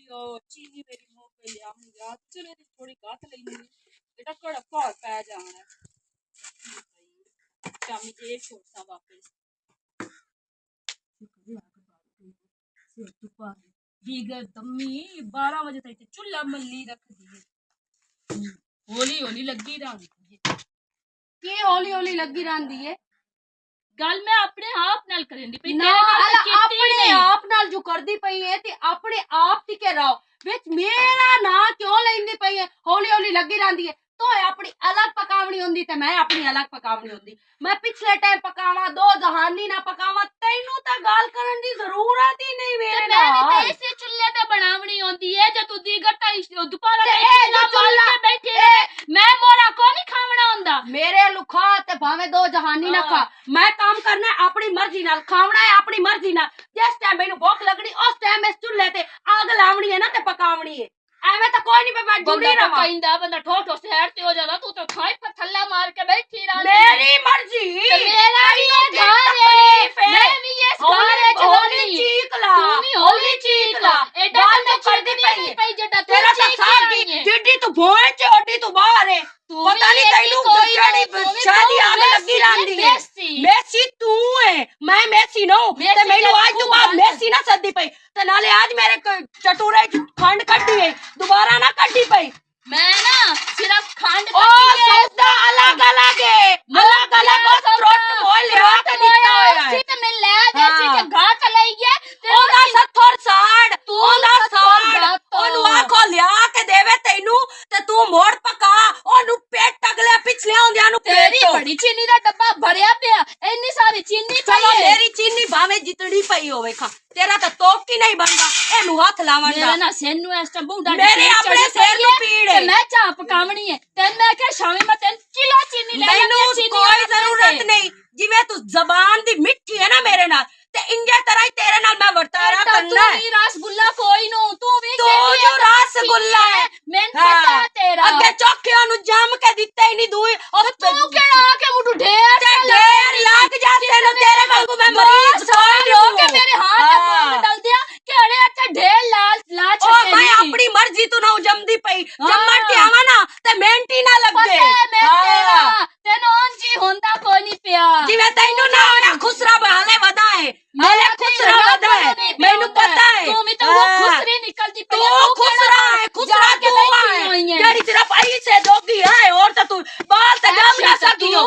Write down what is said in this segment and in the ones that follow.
चीनी मेरी मुंह पे लिया याद चले थोड़ी गात लेनी बेटा कड़ा पार पै जाना शामी जे छोड़ता वापस दीगर दम्मी 12 बजे तक चूल्हा मल्ली रख दिए होली होली लगी रही की होली होली लगी रही है गल मैं अपने आप नाल करेंदी पई ना अपने आप नाल जो करदी पई है ते अपने आप टिके रहो विच मेरा ना क्यों लेंदी पई है होली होली लगी रही है तो अपनी अलग पकावनी होंदी ते मैं अपनी अलग पकावनी होंदी मैं पिछले टाइम पकावा दो जहानी ना पकावा तैनू ता गाल करन दी जरूरत ही नहीं मेरे नाल मैं इसे चुल्ले ते बनावनी होंदी है जे तू दी गट्टा दोपहर ना माल के बैठे मैं मोरा को नहीं खावना होंदा मेरे लुखा ते भावे दो जहानी ना खा मैं काम करना है अपनी मर्जी नाल खावना है अपनी मर्जी नाल जिस टाइम मैनू भूख लगनी उस टाइम इस चुल्ले ते आग लावनी है ना ते पकावनी है एवें तो कोई नहीं मैं जुड़ी रहा कहंदा बंदा ठो ठो शहर ते हो जादा तू तो खाई पर थल्ला मार के बैठी रही मेरी मर्जी मेरा भी ये घर है मैं भी ये घर है होली चीकला तू भी होली चीकला एडा तो कर दी पई जड़ा तेरा तो सागी जिड्डी तू भोए च ओडी तू बाहर है पता नहीं तैनू कोई शादी आग लगी रही है मेसी तू है मैं मेसी नो ते मैनू आज तू बाद मेसी ना सदी पई ते नाले आज मेरे चटूरे खंड कड्डी है दोबारा ना कड्डी पई मैं ना सिर्फ खंड ओ सौदा अलग अलग है अलग अलग त्रोट मोल लिया के दिता होया है ते मैं ले देसी के घाट लई गया ते ओदा सत्थर साड़ तू ओदा साड़ ओनु आखो लिया के देवे तैनू ते तू मोड़ पका ओनु पेट अगले पिछले होंदियां नु तेरी बड़ी चीनी दा डब्बा भरया पिया इतनी सारी चीनी चलो मेरी चीनी भावे जितनी पई होवे खा तेरा तो तोक की नहीं बनदा एनु हाथ लावण दा मेरा ना सेनु एस्टा बूढ़ा मेरे अपने सिर नु पीड़ है मैं चा पकावनी है ते मैं के शामी में 3 किलो चीनी ले मैनू कोई जरूरत नहीं जिवे तू जबान दी मिठी है ना मेरे नाल ते इंजे तरह ही तेरे नाल मैं वर्तारा करना है तू रसगुल्ला कोई नो तू भी तू जो रसगुल्ला है मैं पता तेरा अगे चौकियां नु जम के दिते ही नहीं दूई और तू केड़ा आके मुठू ढेर लाग जाते न तेरे वांगू मैं मरीज सोई रो के मेरे हाथ में डाल दिया केड़े अच्छा ढेर लाल ओ मैं अपनी मर्जी तू ना जमदी पई जम्मण ते आवा ना ते मेंटी ना लग दे तेनो जी होंदा कोई नहीं पिया जिवे तैनू ना होया खुसरा बहाले वदा है मेरे खुसरा वदा है मैनू पता है तू भी तो वो खुसरी निकलती तू खुसरा है खुसरा के है जेडी सिर्फ आई से दोगी है और तो तू बाल ते जम ना सकियो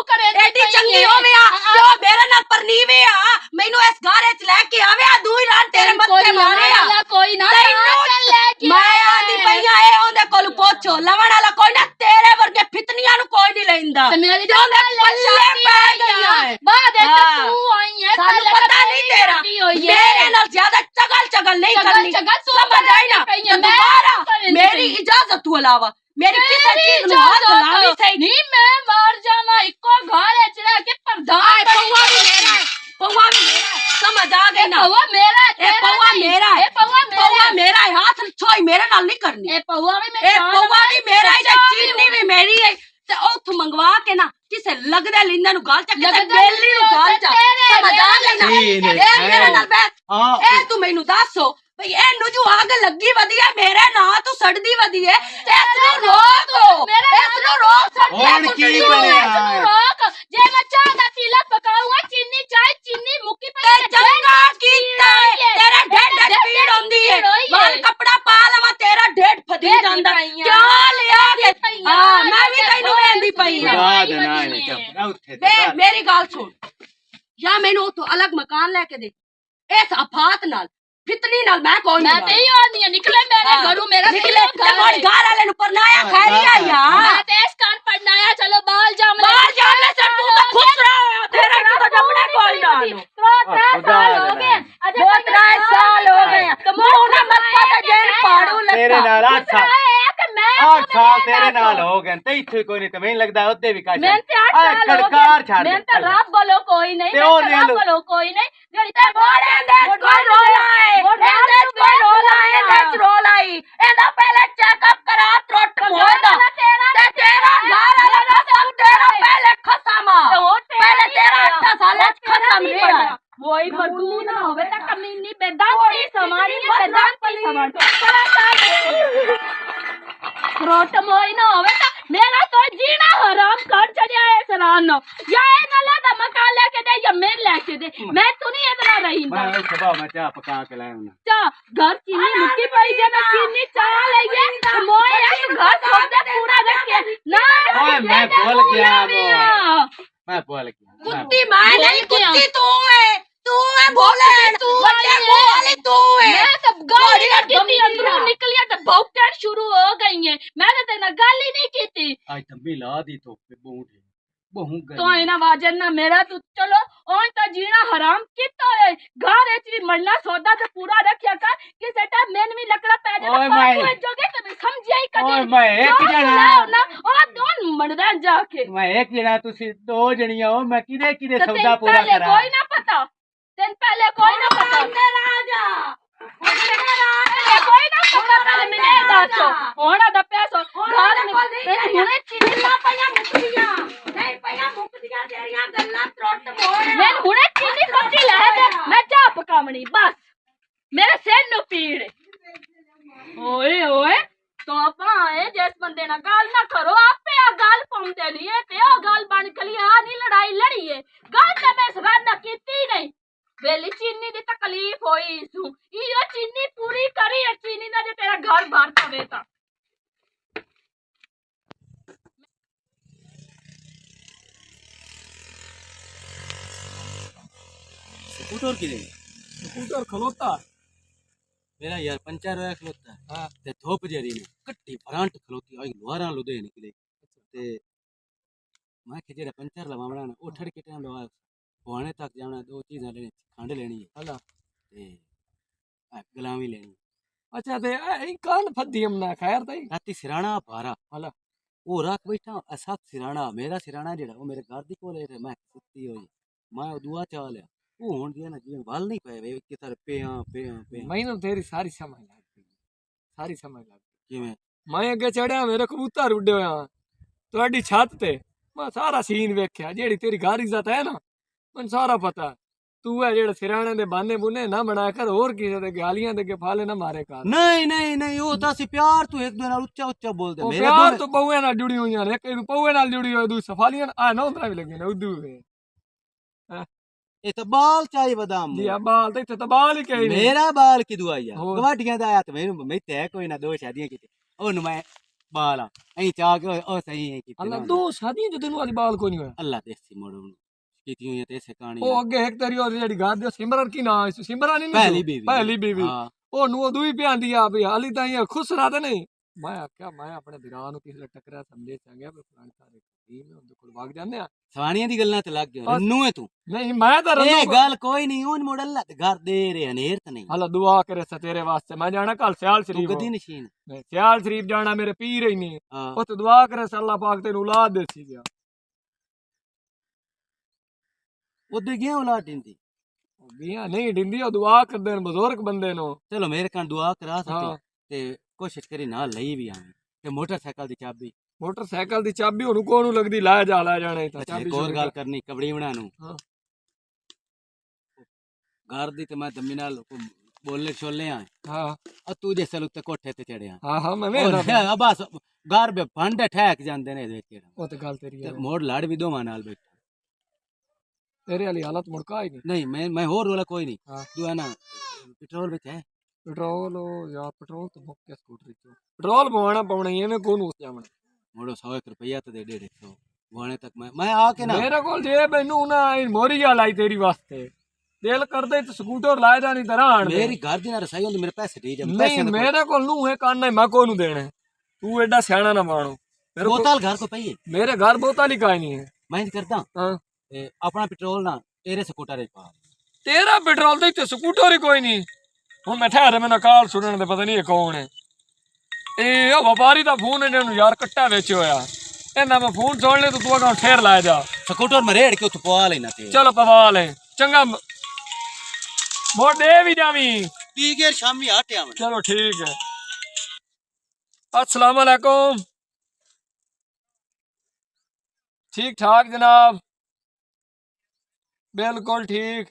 एडी चंगी होवे जो मेरे नाल परनीवे आ मैनू इस घरे च लेके आवे आ दूई रात तेरे मत्थे मारे आ कोई ना लेके मैं आंदी पईया ए ओंदे कोल पूछो लवण वाला कोई ना तेरे वर्गे फितनियां नु कोई नहीं लेंदा ते मेरी जो पल्ले पै गईया है बाद तू आई है सानू पता नहीं तेरा मेरे नाल ज्यादा चगल नहीं करनी समझ आई ना दोबारा मेरी इजाजत तू अलावा मेरी किसी चीज नु हाथ लावी सही नहीं मैं मर जावा इको घाले च रह के प्रधान पौवा भी मेरा है पौवा भी मेरा है समझ आ गई ना पौवा मेरा है पौवा मेरा है पौवा मेरा है हाथ छोई मेरे नाल नहीं करनी ए पौवा भी मेरा है पौवा भी मेरा है चीनी भी मेरी है ते ओथ मंगवा के ना किसे लगदा लिंदा नु गाल चा किसे बेली नु गाल चा समझ आ गई ना ए मेरे नाल बैठ ए तू मैनू दसो भई एनु जो आग लगी वधिया मेरे ना तू सड़दी वधी है ते इसनु रोक इसनु रोक और की बनया रोक जे मैं चाह दा तिलक पकाऊंगा चीनी चाय चीनी मुक्की पे चंगा कीता है तेरा ढेड पीड़ होंदी है बाल कपड़ा पा लवा तेरा ढेड फदी जांदा क्या लिया के हां मैं भी तैनू वेंदी पई बात ना क्या उठे मेरी गाल सुन या मैनू तो अलग मकान लेके दे इस आफात नाल फितनी नाल मैं कौन मैं ते ही आनी है निकले मेरे घरों मेरा निकले तुम्हारे घर वाले नु परनाया खैरिया यार मैं ते इस कान पढ़नाया चलो बाल जाम ले सर तू तो खुश रहा तेरा तो जमना कोई ना तो 3 साल हो गए अजय 3 साल हो गए तो मुंह ना मत पता जेल पाड़ू लगता तेरे नाल 8 साल मैं 8 साल तेरे नाल हो गए ते इथे कोई नहीं ते मैं लगदा ओते भी काश मैं ते 8 साल कड़कार छाड़ मैं ते रब बोलो कोई नहीं ते मैं रब बोलो कोई नहीं जड़ी ते बोले दे कोई रोला है एंदे कोई रोला है एंदे रोला ही एंदा पहले चेकअप करा त्रोट मोदा ते तेरा घर वाला कसम तेरा पहले खसम पहले तेरा 8 साल खसम लिया कोई मजदूर ना होवे ता कमीनी बेदांती समानी बेदांती समान रोट मोई ना होवे ता मेरा तो जीना हराम कर छड़िया है सरानो या ए गला दा मकान लेके दे या मैं लेके दे मैं तू नहीं इतना रही मैं सुबह में चाय पका के लाया हूं चा घर चीनी मुट्ठी पई जे मैं चीनी चाह लइए तो मोए एक घर छोड़ पूरा रखे ना ओए मैं बोल गया मैं बोल गया कुत्ती मैं नहीं कुत्ती तू है बोले तू है बोले तू है मैं सब गाली की अंदरों निकलिया तो भौंकना शुरू हो गई है मैंने तेना गाली नहीं की थी आज तंबी ला दी तो बहू तो है ना वाजन ना मेरा तू चलो ओन ता जीना हराम कितो है घर एचरी मरना सौदा तो पूरा रखया कर कि सेटा मैन भी लकड़ा पै जा ओए मैं जोगे कभी समझिया ही कदी ओए मैं एक जना ना ओ दोन मरदा जाके मैं एक जना तुसी दो जणियां हो मैं किदे किदे तो सौदा पूरा पहले करा कोई ना पता तेन पहले कोई ना पता राजा कोई ना पता पहले मैंने दासो होना दा पैसो घर में हुने चीनी ना पया मुकदिया नहीं पया मुकदिया तेरिया गल्ला त्रोट मोड़ मैं हुने चीनी सब्जी ले दे मैं चा पकावनी बस मेरे सिर नु पीड़ ओए ओए तो अपा आए जिस बंदे ना गाल ना करो आपे आ गाल पाउंदे नहीं है ते ओ गाल बन कली आ नहीं लड़ाई लड़ी है गाल ते मैं सगा ना कीती नहीं वेली चीनी दी तकलीफ होई सु इयो चीनी पूरी करी है चीनी ना जे तेरा घर भर पवे ता स्कूटर किदे स्कूटर खलोता मेरा यार पंचर होया खलोता हाँ ते धोप जरी ने कट्टी भरांट खलोती आई लोहारा लुदे निकले ते मैं कि जेड़ा पंचर लवावना ना ओ ठड़ के टाइम लवा पुआने तक जाना दो चीज़ां लेनी खंड लेनी है हला ते गुलामी लेनी अच्छा ते ई कान फद्दी हमना खैर तई राती सिराना भारा हला ओ रात बैठा असात सिराना मेरा सिराना जेड़ा ओ मेरे घर दी कोले ते मैं सुत्ती होई मैं दुआ चा लिया ओ हुन दिया ना जिवें वल नहीं पे वे कि सारे पे मैनू तेरी सारी समझ लग गई सारी समझ लग गई किवें मैं अगे चढ़िया मेरे कबूतर उड्डे होया ਤੁਹਾਡੀ ਛੱਤ ਤੇ ਮੈਂ ਸਾਰਾ ਸੀਨ ਵੇਖਿਆ ਜਿਹੜੀ ਤੇਰੀ ਘਰ ਇੱਜ਼ਤ ਹੈ ਨਾ ਮੈਨੂੰ ਸਾਰਾ ਪਤਾ ਤੂੰ ਹੈ ਜਿਹੜਾ ਸਿਰਾਣੇ ਦੇ ਬਾਨੇ ਬੁਨੇ ਨਾ ਬਣਾ ਕਰ ਹੋਰ ਕਿਸੇ ਦੇ ਗਾਲੀਆਂ ਦੇ ਕੇ ਫਾਲੇ ਨਾ ਮਾਰੇ ਕਰ नहीं ओ तासी प्यार तू एक दो नाल ऊंचा ऊंचा बोल दे ਉਹ मेरे ਪਿਆਰ दोने ਤੋਂ ਪਊਏ ਨਾਲ ਜੁੜੀ ਹੋਈਆਂ ਨੇ ਇੱਕ ਪਊਏ ਨਾਲ ਜੁੜੀ ਹੋਈ ਦੂ ਸਫਾਲੀਆਂ ਆ ਨਾ ਉਧਰ ਵੀ ਲੱਗੇ ਨੇ ਉਦੂ ਵੇ ए तो बाल चाही बदाम ਜੀ ਆ ਬਾਲ ਤੇ ਇੱਥੇ ਤਾਂ ਬਾਲ ਹੀ ਕਹੀ ਨਹੀਂ मेरा बाल की दुआ यार ਹੋਰ। गवाडियां दा आया तो मैं तय कोई ना दो शादियां की ओन मैं बाल ऐ चा के ओ सही है की ਅੱਲਾ ਦੋ ਸ਼ਾਦੀਆਂ ਚ ਤੈਨੂੰ ਅੱਜ ਬਾਲ ਕੋਈ ਨਹੀਂ ਹੋਇਆ अल्लाह देसी मोड़ कीती हुई ते से कहानी ਉਹ ਅੱਗੇ ਇੱਕ ਤੇਰੀ ਉਹ ਜਿਹੜੀ ਘਰ ਦੀ ਸਿਮਰਨ ਕੀ ਨਾਂ ਸੀ ਸਿਮਰਨ ਹੀ ਨਹੀਂ पहली ਸੀ? बीवी ਪਹਿਲੀ ਬੀਵੀ हां ਉਹਨੂੰ ਉਹ ਦੂਈ ਪਿਆਂਦੀ ਆ ਵੀ ਹਾਲੀ ਤਾਂ ਇਹ ਖੁਸ਼ ਰਾਤ ਨਹੀਂ ਮੈਂ ਆਖਿਆ ਮੈਂ ਆਪਣੇ ਵੀਰਾਂ ਨੂੰ ਕਿਸੇ ਟੱਕਰਿਆ ਸੰਦੇਸ਼ ਚਾਂਗਿਆ ਵੀ ਫਲਾਣੇ ਸਾਰੇ ਕੀ ਮੈਂ ਉਹਦੇ ਕੋਲ ਵਗ ਜਾਂਦੇ ਆ सवानियां दी गल्लां ते लग गयो बस। रन्नू है तू ਨਹੀਂ ਮੈਂ ਤਾਂ ए रन्नू गल कोई नहीं ओन मोड़ अल्लाह ते घर दे रे अनेर त नहीं ਹਲਾ ਦੁਆ ਕਰੇ ਸ ਤੇਰੇ ਵਾਸਤੇ ਮੈਂ ਜਾਣਾ ਕੱਲ ਸਿਆਲ तू ਸ਼ਰੀਫ गदी नशीन ਮੈਂ ਸਿਆਲ ਸ਼ਰੀਫ ਜਾਣਾ ਮੇਰੇ ਪੀਰ ਹੀ ਨਹੀਂ हां ਉੱਥੇ ਦੁਆ ਕਰੇ ਸ ਅੱਲਾਹ ਪਾਕ ਤੈਨੂੰ ਔਲਾਦ ਦੇ ਸੀ ਗਿਆ ओदे गया औलाद दिंदी ਗੀਆਂ ਨਹੀਂ ਡਿੰਦੀ ਉਹ ਦੁਆ ਕਰਦੇ ਨੇ ਬਜ਼ੁਰਗ ਬੰਦੇ ਨੂੰ चलो मेरे कान दुआ करा ਹਾਂ सके ते कोशिश करी ना लई भी आवे ते मोटरसाइकिल दी चाबी ਮੋਟਰਸਾਈਕਲ ਦੀ ਚਾਬੀ ਉਹਨੂੰ ਕੋਹ ਨੂੰ ਲੱਗਦੀ ਲੈ ਜਾਣਾ ਹੀ ਤਾਂ अच्छा ਚਾਬੀ एक और ਛੁੱਟ गल ਗਈ। करनी कबड़ी बना नू हाँ। घर दी ते मैं दम्मी नाल बोलने छोले आ ਹਾਂ तू जैसे उत्ते कोठे ते चढ़िया ਹਾਂ ਹਾਂ ਮੈਂ ਵੇਖਦਾ ਪਿਆ। बस घर बे भांडे ठहक जांदे ने इहदे विच ਉਹ ਤੇ ਗੱਲ ਤੇਰੀ ते ਹੈ मोड़ लड़ भी दोवां नाल बैठा ਤੇਰੇ ਵਾਲੀ ਹਾਲਤ ਮੁੜਕਾ ਹੀ ਨਹੀਂ नहीं मैं होर वाला कोई नहीं हाँ। तू है ना पेट्रोल विच है ਪੈਟਰੋਲ ਯਾਰ ਪੈਟਰੋਲ ਤਾਂ ਮੁੱਕ ਗਿਆ ਸਕੂਟਰ ਚੋਂ ਪੈਟਰੋਲ ਪਵਾਉਣਾ ਪਾਉਣਾ ਹੀ ਐਵੇਂ ਕੋਨੂੰ ਜਾਵਣਾ मोड़ो 100 रुपया तो दे 150 वाने तक मैं आके ना ਮੇਰੇ ਕੋਲ ਜੇ ਮੈਨੂੰ ਨਾ ਮੋਰੀਆ ਲਾਈ ਤੇਰੀ ਵਾਸਤੇ ਦਿਲ ਕਰਦਾ ਤੇ ਸਕੂਟਰ ਲਾਇ ਦਾ ਨਹੀਂ ਤਰਾਣ मेरी घर दी ना रसाई होंदी मेरे पैसे दे जा ਨਹੀਂ ਮੇਰੇ ਕੋਲ ਨੂੰ ਹੈ ਕਾਨਾ ਮੈਂ ਕੋ ਨੂੰ ਦੇਣਾ ਤੂੰ ਐਡਾ ਸਿਆਣਾ ਨਾ ਬਾਣੋ ਮੇਰੇ ਕੋਲ बोतल घर को पई है ਮੇਰੇ ਘਰ ਬਹੁਤਾ ਲਿਖਾਈ ਨਹੀਂ ਹੈ मैं इंज करदा ਹਾਂ अपना पेट्रोल ना तेरे स्कूटर च पा ਤੇਰਾ ਪੈਟਰੋਲ ਦੇ ਤੇ ਸਕੂਟਰ ਹੀ ਕੋਈ ਨਹੀਂ ਹੁਣ ਮੈਂ ਠਹਿਰ ਮੈਨੂੰ ਕਾਲ ਸੁਣਨ ਦੇ ਪਤਾ ਨਹੀਂ ਇਹ ਕੌਣ ਹੈ ਇਹ ਉਹ ਵਪਾਰੀ ਦਾ ਫੋਨ ਇਹਨਾਂ ਨੂੰ ਯਾਰ ਕੱਟਾ ਵਿੱਚ ਹੋਇਆ ਇਹਨਾਂ ਮੈਂ ਫੋਨ ਸੁਣ ਲੈ ਤੂੰ ਅਗਾਂ ਠਹਿਰ ਲਾਇਆ ਜਾ स्कूटर में रेड़ के उठ पवा लेना ते ਚਲੋ ਪਵਾ ਲੈ ਚੰਗਾ ਮੋੜੇ ਵੀ ਜਾਵੀਂ पी के शामी हटे आवन चलो ठीक है अस्सलाम वालेकुम ठीक ठाक जनाब बिल्कुल ठीक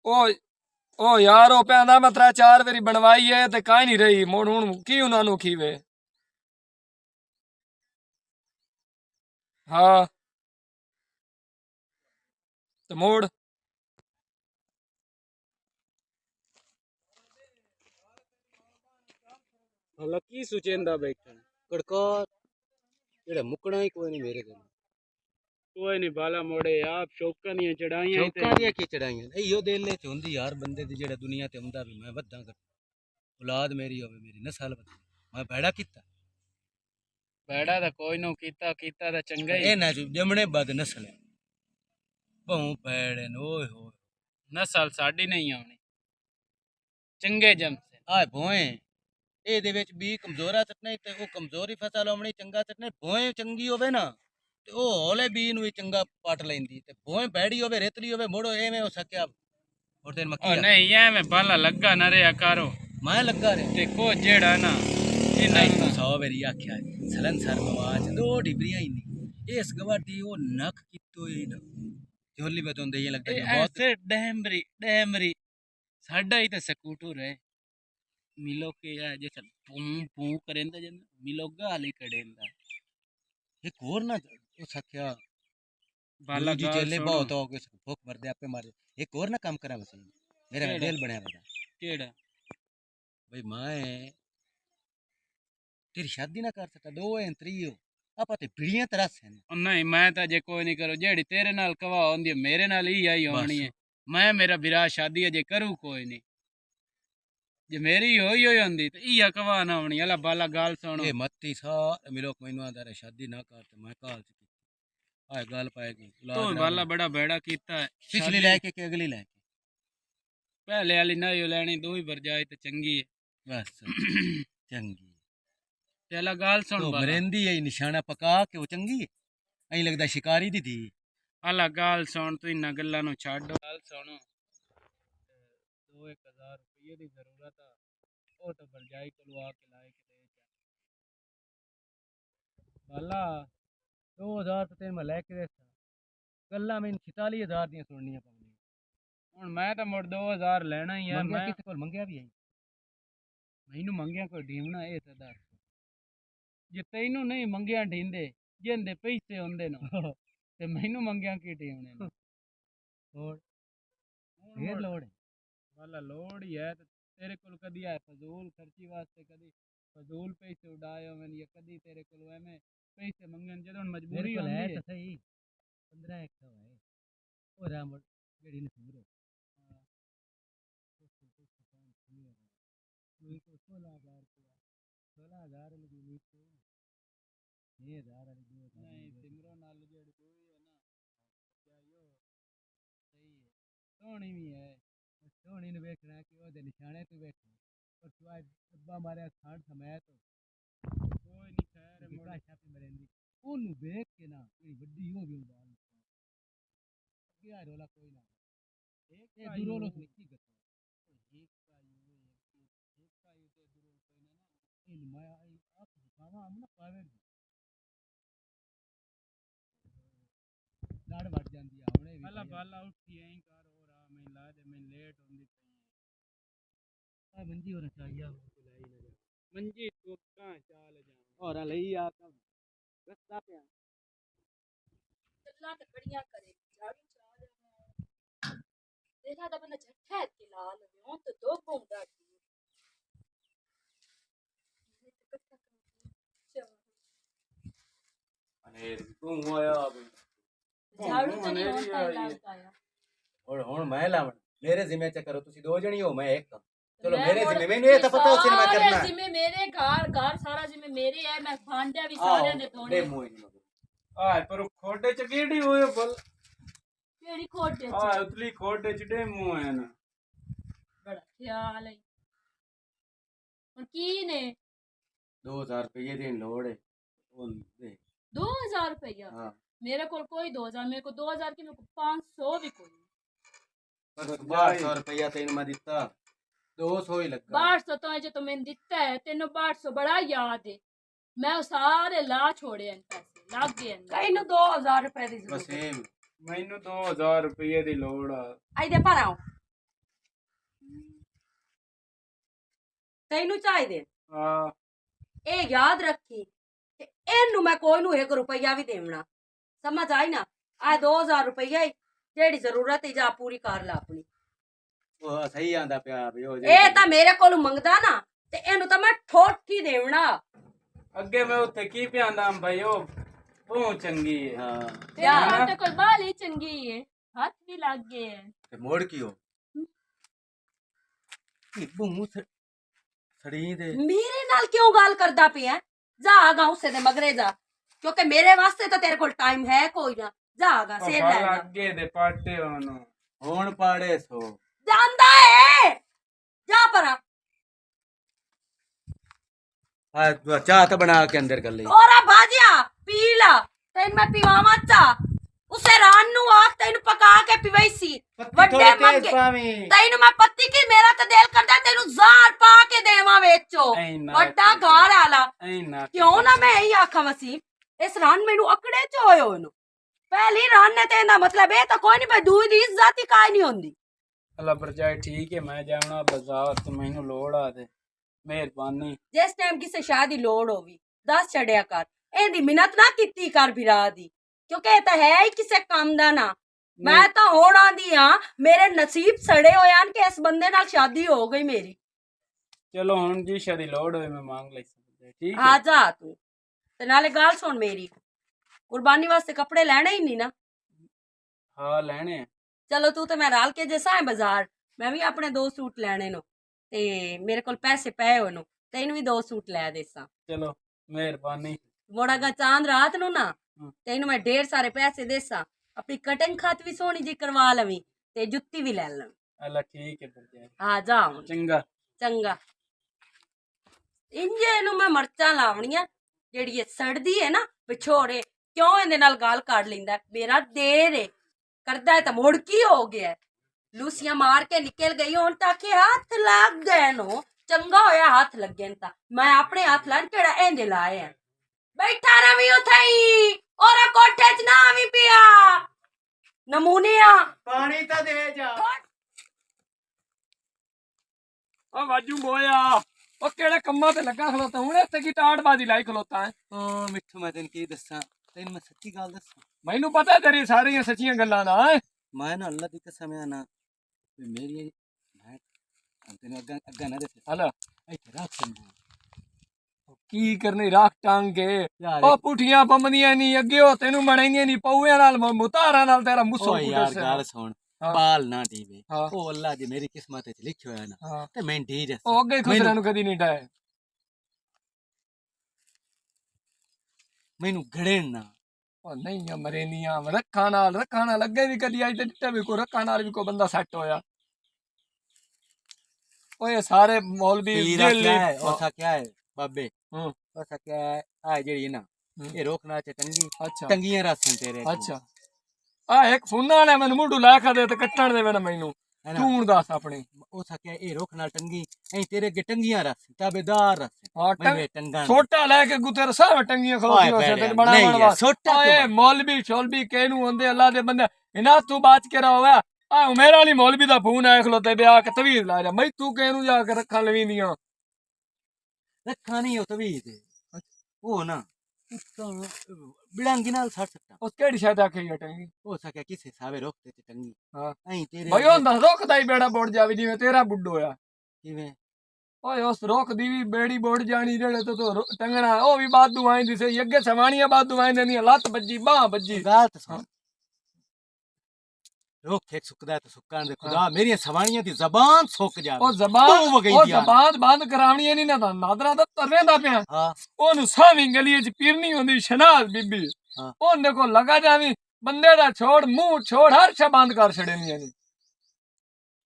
ਉਹ ਯਾਰ ਉਹ ਪੈਂਦਾ ਮੈਂ 3-4 ਵਾਰੀ ਬਣਵਾਈ ਏ ਤੇ ਕਾਹ ਨਹੀਂ ਰਹੀ ਮੁੜ ਹੁਣ ਕੀ ਉਹਨਾਂ ਨੂੰ ਖੀਵੇ ਹਾਂ ਤੇ ਮੋੜ भला की सुचेंदा बैठा कड़का जेड़ा मुकना ही कोई नहीं मेरे को कोई नहीं बाला मोड़े आप शौका नहीं चढ़ाइयां चौका दिया की चढ़ाइयां ए यो दिल च हुंदी यार बंदे दी जेड़ा दुनिया ते हुंदा भी मैं वड्डा कर औलाद मेरी होवे मेरी नस्ल बदले मैं बैड़ा कीता बैड़ा दा कोई नो कीता दा चंगा ही ए ना जमने बद नस्ल है बहु बैड़े न ओए होए नस्ल साडी नहीं आनी चंगे जम से आए भोए ਇਹਦੇ ਵਿੱਚ ਵੀ ਕਮਜ਼ੋਰਾ ਚੱਟਣਾ ਤੇ ਉਹ ਕਮਜ਼ੋਰੀ ਫਸਲ ਆਉਣੀ ਚੰਗਾ ਚੱਟਣਾ ਭੋਏ ਚੰਗੀ ਹੋਵੇ ਨਾ ਤੇ ਉਹ ਹੌਲੇ ਬੀ ਨੂੰ ਵੀ ਚੰਗਾ ਪਟ ਲੈਂਦੀ ਤੇ ਭੋਏ ਬੈੜੀ ਹੋਵੇ ਰੇਤਲੀ ਹੋਵੇ ਮੋੜੋ ਐਵੇਂ ਹੋ ਸਕਿਆ ਹੋਰ ਦਿਨ ਮੱਕੀ ओ नहीं ਐਵੇਂ ਬਾਲਾ ਲੱਗਾ ਨਾ ਰਿਆ ਕਰੋ ਮੈਂ ਲੱਗਾ ਰੇ ਤੇ ਕੋ ਜਿਹੜਾ ਨਾ ਇਹ ਨਹੀਂ ਨਹੀਂ 100 ਵਾਰੀ ਆਖਿਆ ਸਲਨ ਸਰ ਮਵਾਜ ਦੋ ਡਿਬਰੀਆਂ ਹੀ ਨਹੀਂ ਇਸ ਗਵਾਟੀ ਉਹ ਨਖ ਕਿਤੋ ਹੀ ਨਾ ਝੋਲੀ ਬਤੋਂਦੇ ਇਹ ਲੱਗਦਾ ਜਿਵੇਂ ਬਹੁਤ ऐसे डैमरी साडा ही तो स्कूटर है मिलो के यार जैसे पू पू करेंदा जन मिलोगा हाली करेंदा ਇੱਕ ਹੋਰ ਨਾ ਉਹ ਸਕਿਆ बाला जी गाल चेले सुनो। बहुत हो गए भूख मर दे आपे मारे एक और ना काम करा वसी मेरा केड़ा? दिल बनया बता केड़ा भाई मैं तेरी शादी ना कर सकता दो हैं त्रियो आप ते बिड़ियां तरस हैं ओ नहीं मैं तो जे कोई नहीं करो जेड़ी तेरे नाल कवा होंदी है मेरे नाल ही आई होनी है मैं मेरा विराह शादी है जे करूँ कोई नहीं जे मेरी होई होंदी तो इया कवा ना होनी अला बाला गाल सुनो ये मत्ती सा मिलो मैनू आंदा शादी ना कर ते मैं काल च आए गाल पाएगी तो बाला बड़ा बेड़ा कीता है पिछली लेके के अगली लेके पहले वाली नहीं हो लेनी दो ही भर जाए तो चंगी है बस चंगी चला गाल सुन तो बाला मरेंदी है निशाना पका के वो चंगी है अई लगदा शिकारी दी थी अला गाल सुन तू इन्ना गल्ला नु छाड़ो गाल सुनो 2-1000 रुपये की जरूरत है ओ तो भरजाई को लवा के लाए के दे बाला 2000 ते मैं लेके दे गल्ला मैं 46000 दी सुननियां पवनी हुन मैं तो मुड़ 2000 लेना ही है मैं किसी कोल मंगया भी है मैनू मंगिया कोई ढीवना ए तो दस जे तैनू नहीं मंगिया ढींदे जिंदे पैसे होंदे न ते मैनू मंगिया की ढीवने न और फिर लोड़ है वाला लोड ही है तो तेरे कोल कदी आए फजूल खर्ची वास्ते कदी फजूल पैसे उड़ाए होवन या कदी तेरे कोल एवें पैसे मंगन जदों मजबूरी मेरे कोल होंदी है है तो सही 15 है और राम जेड़ी नसीब है कोई को 16000 रुपया 16000 लगी नहीं तो 6000 वाली नहीं सिमरो नाल जेड़ी कोई है ना क्या यो सही है सोहनी भी है सोहनी ने देखना कि ओदे निशाने तो देखना और तू आज डब्बा मारे खान समय तो कोई नहीं खैर मुड़ मुड़ा छापी मरेंदी ओनू देख के ना कोई वड्डी हो गई बाल क्या रोला कोई ना एक ये का दूरों यूं- लोग निकी गता एक का यूं है, एक का यूं ते दूर कोई ना ना इन मैं आई आप दिखावा हम ना पावे लाड़ बढ़ जांदी है हमने बाला बाला उठी ऐं कर और आ मैं ला दे मैं लेट होंदी पई है मंजी होना चाहिए तो लाई ना जा मंजी तू कहां चाल जा और लई आ कब रस्ता पे ਗੱਲਾਂ ਤੇ ਬੜੀਆਂ ਕਰੇ ਝਾੜੂ ਚਾਹ ਦੇਖਾ ਤਾਂ ਬੰਦਾ ਝੱਠਾ ਕੇ ਲਾ ਲਵੇ ਉਹ ਤੇ ਦੋ ਭੌਂਦਾ अरे तू आया अभी ਝਾੜੂ ਤਾਂ ਨਹੀਂ ਹੁੰਦਾ ਲੱਗਦਾ ਆ और हुन मैं लावन मेरे जिम्मे च करो तुसी दो जणी हो मैं एक हां। चलो मेरे जिम्मे मैंने ये तो पता उसी ने मैं करना है जिम्मे मेरे घर सारा जिम्मे मेरे है मैं भांडे भी आओ, सारे ने धोने बे मोई नहीं मगर आ पर खोटे च केड़ी होए बल केड़ी खोटे आ उतली खोटे च डेमो है ना बड़ा ख्याल है और की ने 2000 रुपये दी लोड़ है वो दे 2000 रुपया हां मेरे को कोई 2000 मेरे को 2000 की मेरे को 500 भी कोई बस 1200 रुपया तेन मैं दिता 200 ही लगा 1200 तो जो तुम्हें दिता है तेन 1200 बड़ा याद है मैं वो सारे ला छोड़े हैं पैसे लग गए कई नु 2000 रुपए दी बस जरूरत ये मैनू 2000 रुपये दी लोड़ आ आई दे पर आओ ਤੈਨੂੰ ਚਾਹੀਦੇ ਹਾਂ ਇਹ ਯਾਦ ਰੱਖੀ ਤੇ ਇਹਨੂੰ ਮੈਂ ਕੋਈ ਨੂੰ 1 ਰੁਪਈਆ ਵੀ ਦੇਵਣਾ ਸਮਝ ਆਈ ਨਾ ਆ 2000 ਰੁਪਈਆ ਈ, ਜਿਹੜੀ ਜ਼ਰੂਰਤ ਹੈ ਜਾ ਪੂਰੀ ਕਰ ਲੈ ਆਪਣੀ ਉਹ ਸਹੀ ਆਂਦਾ ਪਿਆ ਵੀ ਉਹ ਇਹ ਤਾਂ ਮੇਰੇ ਕੋਲ ਮੰਗਦਾ ਨਾ ਤੇ ਇਹਨੂੰ ਤਾਂ ਮੈਂ ਠੋਠ ਹੀ ਦੇਵਣਾ ਅੱਗੇ ਮੈਂ ਉੱਥੇ ਕੀ ਪਿਆਂਦਾ ਭਾਈ ਉਹ ਬਹੁਤ ਚੰਗੀ ਹੈ ਹਾਂ ਤੇ ਕੋਲ ਬਾਲੀ ਚੰਗੀ ਹੈ ਹੱਥ ਵੀ ਲੱਗ ਗਏ ਹੈ ਤੇ ਮੋੜ ਕੀ ਹੋ ਇਹ ਬੂ ਸੜੀ ਦੇ ਮੇਰੇ ਨਾਲ ਕਿਉਂ ਗੱਲ ਕਰਦਾ ਪਿਆ ਜਾ ਆਗਾ ਉਸੇ ਦੇ ਮਗਰੇ ਜਾ ਕਿਉਂਕਿ ਮੇਰੇ ਵਾਸਤੇ ਤਾਂ ਤੇਰੇ ਕੋਲ ਟਾਈਮ ਹੈ ਕੋਈ ਨਾ ਜਾ ਆਗਾ ਸੇਰ ਲੈ ਜਾ ਅੱਗੇ ਦੇ ਪਾਟੇ ਉਹਨੂੰ ਹੁਣ ਪਾੜੇ ਸੋ ਜਾਂਦਾ ਏ ਜਾ ਪਰਾ ਆ ਚਾਹ ਤਾਂ ਬਣਾ ਕੇ ਅੰਦਰ ਕਰ ਲਈ ਔਰਾ ਬਾਜਿਆ ਪੀ ਲਾ ਤੈਨੂੰ ਮੈਂ ਪੀਵਾਵਾਂ ਚਾ ਉਸੇ ਰਾਨ ਨੂੰ ਆਖ ਤੈਨੂੰ ਪਕਾ ਕੇ ਪਿਵਈ ਸੀ ਵੱਡੇ ਮੰਗੇ ਤੈਨੂੰ ਮੈਂ ਪੱਤੀ ਕੀ ਮੇਰਾ ਤਾਂ ਦਿਲ ਕਰਦਾ ਤੈਨੂੰ ਜ਼ਾਰ ਪਾ ਕੇ ਦੇਵਾਂ ਵਿੱਚੋਂ ਵੱਡਾ ਘਰ ਆਲਾ ਕਿਉਂ ਨਾ ਮੈਂ ਇਹੀ ਆਖਾਂ ਵਸੀ ਇਸ ਰਾਨ ਮੈਨੂੰ ਅਕੜੇ ਚ ਹੋਇਓ ਇਹਨੂੰ ਪਹਿਲੀ ਰਾਨ ਨੇ ਤੇ ਇਹਦਾ ਮਤਲਬ ਇਹ ਤਾਂ ਕੋਈ ਨਹੀਂ ਬਈ ਦੂਈ ਦੀ ਇੱਜ਼ਤ ਹੀ ਕਾਇ ਨਹੀਂ ਹੁੰਦੀ ਅੱਲਾ ਬਰਜਾਏ ਠੀਕ ਹੈ ਮੈਂ ਜਾਵਣਾ ਬਾਜ਼ਾਰ ਤੇ ਮੈਨੂੰ ਲੋੜ ਆ ਤੇ ਮਿਹਰਬਾਨੀ ਜਿਸ ਟਾਈਮ ਕਿਸੇ ਸ਼ਾਦੀ ਦੀ ਲੋੜ ਹੋਵੀ ਦੱਸ ਛੜਿਆ ਕਰ ਇਹਦੀ ਮਿਹਨਤ ਨਾ ਕੀਤੀ ਕਰ ਭਰਾ ਦੀ ਕਿਉਂਕਿ ਇਹ ਤਾਂ ਹੈ ਹੀ ਕਿਸੇ ਕੰਮ ਦਾ ਨਾ ਮੈਂ ਤਾਂ ਹੁਣ ਆਂਦੀ ਆ ਮੇਰੇ ਨਸੀਬ ਸੜੇ ਹੋਏ ਹਨ ਕਿ ਇਸ ਬੰਦੇ ਨਾਲ ਸ਼ਾਦੀ ਹੋ ਗਈ ਮੇਰੀ ਚਲੋ ਹੁਣ ਜੀ ਸ਼ਾਦੀ ਲੋੜ ਹੋਏ ਮੈਂ ਮੰਗ ਲਈ ਠੀਕ ਆ ਹੈ ਜਾ ਤੂੰ ਤੇ ਨਾਲੇ ਗੱਲ ਸੁਣ ਮੇਰੀ ਕੁਰਬਾਨੀ ਵਾਸਤੇ ਕੱਪੜੇ ਲੈਣੇ ਹੀ ਨਹੀਂ ਨਾ ਹਾਂ ਲੈਣੇ ਆ। ਚਲੋ ਤੂੰ ਤੇ ਮੈਂ ਰਲ ਕੇ ਜੇ ਸਾਂ ਬਾਜ਼ਾਰ ਮੈਂ ਵੀ ਆਪਣੇ 2 ਸੂਟ ਲੈਣੇ ਨੂੰ ਤੇ ਮੇਰੇ ਕੋਲ ਪੈਸੇ ਪਏ ਹੋਣ ਤੈਨੂੰ ਵੀ 2 ਸੂਟ ਲੈ ਦੇਸਾਂ ਚਲੋ ਮਿਹਰਬਾਨੀ ਮੋੜਾਗਾ ਚਾਂਦ ਰਾਤ ਨੂੰ ਨਾ ਤੈਨੂੰ ਮੈਂ ਢੇਰ ਸਾਰੇ ਪੈਸੇ ਦੇਸਾਂ ਆਪਣੀ ਕਟਿੰਗ ਖਾਤ ਵੀ ਸੋਹਣੀ ਜੀ ਕਰਵਾ ਲਵੀਂ ਤੇ ਜੁੱਤੀ ਵੀ ਲੈ ਲਵੀਂ ਅੱਲਾ ਠੀਕ ਹੈ ਬਰਜਾਏ ਆ ਜਾ ਹੁਣ ਚੰਗਾ ਚੰਗਾ ਇੰਜੇ ਨੂੰ ਮੈਂ ਮਰਚਾਂ ਲਾਵਣੀਆਂ ਜਿਹੜੀ ਇਹ ਸੜਦੀ ਹੈ ਨਾ ਵਿਛੋੜੇ ਕਿਉਂ ਇਹਦੇ ਨਾਲ ਗਾਲ ਕੱਢ ਲੈਂਦਾ ਮੇਰਾ ਦੇਰ ਏ ਕਰਦਾ ਹੈ ਤਾਂ ਮੁੜ ਕੀ ਹੋ ਗਿਆ ਲੂਸੀਆਂ ਮਾਰ ਕੇ ਨਿਕਲ ਗਈ ਹੁਣ ਤੱਕ ਹੱਥ ਲੱਗ ਗਏ ਨੂੰ ਚੰਗਾ ਹੋਇਆ ਹੱਥ ਲੱਗੇ ਤਾਂ ਮੈਂ ਆਪਣੇ ਹੱਥ ਲੈਣ ਕਿਹੜਾ ਇਹਦੇ ਲਾਏ ਆ ਬੈਠਾ ਰਵੀ ਉਥਈ ਔਰ ਕੋਠੇ 'ਚ ਨਾ ਆਵੀਂ ਪਿਆ ਨਮੂਨਿਆ ਪਾਣੀ ਤਾਂ ਦੇ ਜਾ ਓ ਵਾਜੂ ਬੋਇਆ ਉਹ ਕਿਹੜੇ ਕੰਮਾਂ ਤੇ ਲੱਗਾ ਖਲੋਤਾ ਹੁਣ ਇੱਥੇ ਕੀ ਟਾਟਬਾਜ਼ੀ ਲਾਈ ਖਲੋਤਾ ਹੈ ਓ ਮਿੱਠੂ ਮੈਂ ਤੈਨੂੰ ਕੀ ਦੱਸਾਂ ਤੈਨੂੰ ਮੈਂ ਸੱਚੀ ਗੱਲ ਦੱਸਾਂ ਮੈਨੂੰ ਪਤਾ ਤੇਰੀ ਸਾਰੀਆਂ ਸੱਚੀਆਂ ਗੱਲਾਂ ਦਾ ਹੈਂ। ਮੈਂ ਨਾ ਅੱਲਾ ਦੀ ਕਸਮ ਹੈ ਨਾ ਵੀ ਮੇਰੀ ਮੈਂ ਤੈਨੂੰ ਅੱਗਾ ਨਾ ਦੱਸ ਹਲਾ ਇੱਥੇ ਰੱਖ ਸੰਭੂ ਕੀ ਕਰਨੀ ਰੱਖ ਟੰਗ ਕੇ ਯਾਰ ਉਹ ਪੁੱਠੀਆਂ ਪੰਮਦੀਆਂ ਨਹੀਂ ਅੱਗੇ ਉਹ ਤੈਨੂੰ ਮਣਾਈਆਂ ਨਹੀਂ ਪਊਆਂ ਨਾਲ ਮੁਤਾਰਾਂ ਨਾਲ ਤੇਰਾ ਮੁੱਸੋ ਓ ਯਾਰ ਗੱਲ ਸੁਣ ਹਾਂ। ਬਾਲ ਨਾ ਢੀਵੇ ਹਾਂ। ਉਹ ਅੱਲਾ ਜੇ ਮੇਰੀ ਕਿਸਮਤ ਵਿੱਚ ਲਿਖਿਆ ਹੋਇਆ ਨਾ ਹਾਂ ਤੇ ਮੈਂ ਢੀ ਜਾ ਉਹ ਅੱਗੇ ਖੁਸਰਾਂ ਨੂੰ ਕਦੀ ਨਹੀਂ ਡਾਏ ਮੈਨੂੰ ਘੜੇਣ ਨਾ ਉਹ ਨਹੀਂ ਆ ਮਰੇਨੀਆਂ ਰੱਖਾਂ ਨਾਲ ਅੱਗੇ ਵੀ ਕਦੀ ਅੱਜ ਤੇ ਦਿੱਤੇ ਵੀ ਕੋ ਰੱਖਾਂ ਨਾਲ ਵੀ ਕੋ ਬੰਦਾ ਸੈੱਟ ਹੋਇਆ ਓਏ ਸਾਰੇ ਮੌਲਵੀ ਪੀਰਾ ਕਿਆ ਹੈ ਔਸਾ ਕਿਆ ਹੈ ਬਾਬੇ ਹੂੰ ਔਸਾ ਕਿਆ ਹੈ ਆ ਜਿਹੜੀ ਨਾ ਇਹ ਰੋਕਣਾ ਚ ਟੰਗੀ ਅੱਛਾ ਟੰਗੀਆਂ ਰਾਸਾਂ ਤੇਰੇ ਅੱਛਾ ਆ ਇੱਕ ਫੋਨਾਂ ਨੇ ਮੈਨੂੰ ਮੁੰਡੂ ਲਾ ਕੇ ਦੇ ਤੇ ਕੱਟਣ ਦੇਵੇ ਨਾ ਮੈਨੂੰ ਤੂੰ ਦੱਸ ਆਪਣੀ ਔਸਾ ਕਿਆ ਇਹ ਰੋਕ ਨਾਲ ਟੰਗੀ ਐ ਤੇਰੇ ਅੱਗੇ ਟੰਗੀਆਂ ਰਾਸਾਂ ਤਾਬੇਦਾਰ ਰਾਸਾਂ ਹਾਂ ਮੈਂ ਟੰਗਾ ਛੋਟਾ ਲੈ ਕੇ ਗੁੱਤੇ ਰਸਾ ਟੰਗੀਆਂ ਖਲੋਤੀਆਂ ਉਸੇ ਤੇ ਬਣਾ ਬਣਾ ਛੋਟਾ ਓਏ ਮੌਲਵੀ ਸ਼ੌਲਵੀ ਕਿਹਨੂੰ ਹੁੰਦੇ ਅੱਲਾ ਦੇ ਬੰਦੇ ਇਹਨਾਂ ਤੂੰ ਬਾਤ ਕੇ ਰਹਾ ਆ ਮੇਰੇ ਵਾਲੀ ਮੌਲਵੀ ਦਾ ਫੋਨ ਆਇਆ ਖਲੋਤੇ ਬਿਆ ਕੇ ਤਵੀਰ ਲਾ ਜਾ ਮੈਂ ਤੂੰ ਕਿਹਨੂੰ ਜਾ ਕੇ ਰੱਖਾਂ ਲਵੀਂਦੀਆਂ ਰੱਖਾ ਨਹੀਂ ਉਹ ਤਵੀ ਤੇ ਉਹ ਨਾ ਬਿੜਾਂਗੀ ਨਾਲ ਸੜ ਸਕਦਾ ਉਸ ਕਿਹੜੀ ਸ਼ਾਇਦ ਆਖੀ ਟੰਗੀ ਹੋ ਸਕਿਆ ਕਿਸੇ ਸਾਵੇ ਰੋਕਤੇ ਤੇ ਟੰਗੀ ਹਾਂ ਐਂ ਤੇਰੇ ਬਈ ਉਹ ਦੱਸ ਰੁਕਦਾ ਹੀ ਬੇੜਾ ਬੋੜ ਜਾਵੇ ਜਿਵੇਂ ਤੇਰਾ ਬੁੱਢੋ ਹੋਇਆ ਕਿਵੇਂ ਓਏ ਉਸ ਰੁਕਦੀ ਵੀ ਬੇੜੀ ਬੋੜ ਜਾਣੀ ਜਿਹੜੇ ਤੋਂ ਟੰਗਣਾ ਉਹ ਵੀ ਬਾਦੂ ਆਂਦੀ ਸੀ ਅੱਗੇ ਸਵਾਣੀਆਂ ਬਾਦੂ ਆਂਦੇ ਨਹੀਂ ਲੱਤ ਵੱਜੀ ਬਾਹ ਵੱਜੀ ਗਲਤ ਸੁਣ ਰੋਕ ਕੇ ਸੁੱਕਦਾ ਤੇ ਸੁੱਕਣ ਦੇ ਖੁਦਾ ਮੇਰੀਆਂ ਸਵਾਣੀਆਂ ਦੀ ਜ਼ਬਾਨ ਸੁੱਕ ਜਾਵੇ ਉਹ ਜ਼ਬਾਨ ਬੰਦ ਕਰਾਉਣੀ ਨਹੀਂ ਨਾ ਨਾਦਰਾ ਦਾ ਤਰਵੇਂ ਦਾ ਪਿਆ ਹਾਂ ਉਹਨੂੰ ਸਾਵੀਂ ਗਲੀ ਚ ਪੀਰਨੀ ਹੁੰਦੀ ਸ਼ਨਾਜ਼ ਬੀਬੀ ਹਾਂ। ਉਹਨੇ ਕੋ ਲਗਾ ਜਾਵੀਂ ਬੰਦੇ ਦਾ ਛੋੜ ਮੂੰਹ ਛੋੜ ਹਰ ਸ਼ਾ ਬੰਦ ਕਰ ਛੜੇਨੀਆਂ ਨੇ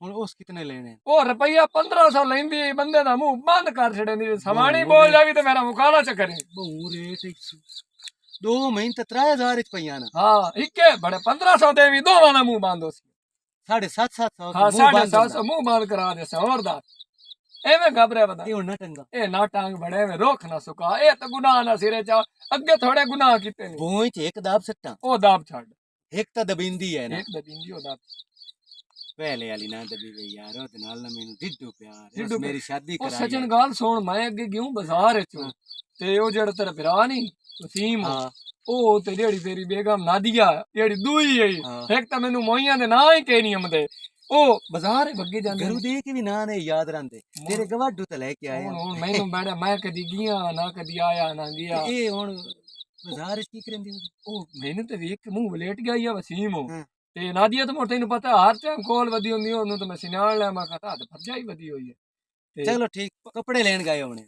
ਹੁਣ ਉਸ ਕਿਤਨੇ ਲੈਣੇ ਉਹ ਰੁਪਈਆ 1500 ਲੈਂਦੀ ਬੰਦੇ ਦਾ ਮੂੰਹ ਬੰਦ ਕਰ ਛੜੇਂਦੀ ਸਵਾਣੀ ਬੋਲ ਜਾਵੀ ਤੇ ਮੇਰਾ ਮੁਕਾਲਾ ਚੱਕਰੇ ਬਹੁ ਰੇਟ 2 ਮਹੀਨੇ ਤੇ 3000 ਚ ਪਈਆਂ ਨਾ ਹਾਂ ਇੱਕੇ ਬੜੇ 1500 ਦੇ ਵੀ ਦੋਵਾਂ ਦਾ ਮੂੰਹ ਬੰਦ ਹੋ ਸੀ 750 ਹਾਂ 750 ਮੂੰਹ ਬੰਦ ਕਰਾ ਦੇ ਹੋਰ ਦਾ ਐਵੇਂ ਘਬਰੇ ਬੰਦਾ ਇਹ ਹੁਣ ਨਾ ਟੰਗਾ ਇਹ ਨਾ ਟਾਂਗ ਬੜੇ ਵੇ ਰੋਖ ਨਾ ਸੁਕਾ ਇਹ ਤਾਂ ਗੁਨਾਹ ਨਾ ਸਿਰੇ ਚਾ ਅੱਗੇ ਥੋੜੇ ਗੁਨਾਹ ਕੀਤੇ ਨੇ ਬੋਈ ਚ ਇੱਕ ਦਾਬ ਸੱਟਾਂ ਉਹ ਦਾਬ ਛੱਡ ਇੱਕ ਤਾਂ ਦਬਿੰਦੀ ਹੈ ਨਾ ਇੱਕ ਦਬਿੰਦੀ ਉਹ ਦਾਬ पहले वाली ना दबी गई यार ओदे नाल ना मैनू जिद्दू प्यार जिद्दू बस मेरी शादी ਉਹ करा ਸਚਨ ਗੱਲ ਸੁਣ ਮੈਂ ਅੱਗੇ ਗਿਉਂ ਬਾਜ਼ਾਰ ਵਿੱਚੋਂ ਤੇ ਉਹ ਜਿਹੜਾ ਤੇਰਾ ਭਰਾ ਨਹੀਂ ਵਸੀਮ हाँ ਉਹ ਤੇ ਜਿਹੜੀ ਤੇਰੀ ਬੇਗਮ ਨਾਦੀਆ ਜਿਹੜੀ ਦੂਈ ਹੈ हाँ ਇੱਕ ਤਾਂ ਮੈਨੂੰ ਮੋਈਆਂ ਦੇ ਨਾਂ ਹੀ ਕਹਿ ਨਹੀਂ ਆਉਂਦੇ ਉਹ ਬਾਜ਼ਾਰ ਵੱਗੇ ਜਾਂਦੇ घरू दे के भी ना ने याद रहंदे तेरे गवाडू ते लेके आए ਹੁਣ ਮੈਨੂੰ ਬੜਾ ਮੈਂ ਕਦੀ ਗਿਆ ਨਾ ਕਦੀ ਆਇਆ ਨਾ ਗਿਆ ए हुन बाजार की करंदी ਉਹ ਮੈਨੂੰ ਤੇ ਵੇਖ ਕੇ ਮੂੰਹ ਵਲੇਟ ਗਿਆ ਯਾ ਵਸੀਮ ਉਹ ਹਾਂ। ਤੇ ਨਾਦੀਆ ਤਾਂ ਮੋਰ ਤੈਨੂੰ ਪਤਾ ਹਰ ਟਾਈਮ ਕੋਲ ਵਧੀ ਹੁੰਦੀ ਉਹਨੂੰ ਤਾਂ ਮੈਂ ਸਿਨਾਲ ਲਿਆ ਮੈਂ ਕਹਤਾ ਤੇ ਭਰਜਾਈ ਵਧੀ ਹੋਈ ਹੈ ਤੇ चलो ठीक कपड़े लेन गए होने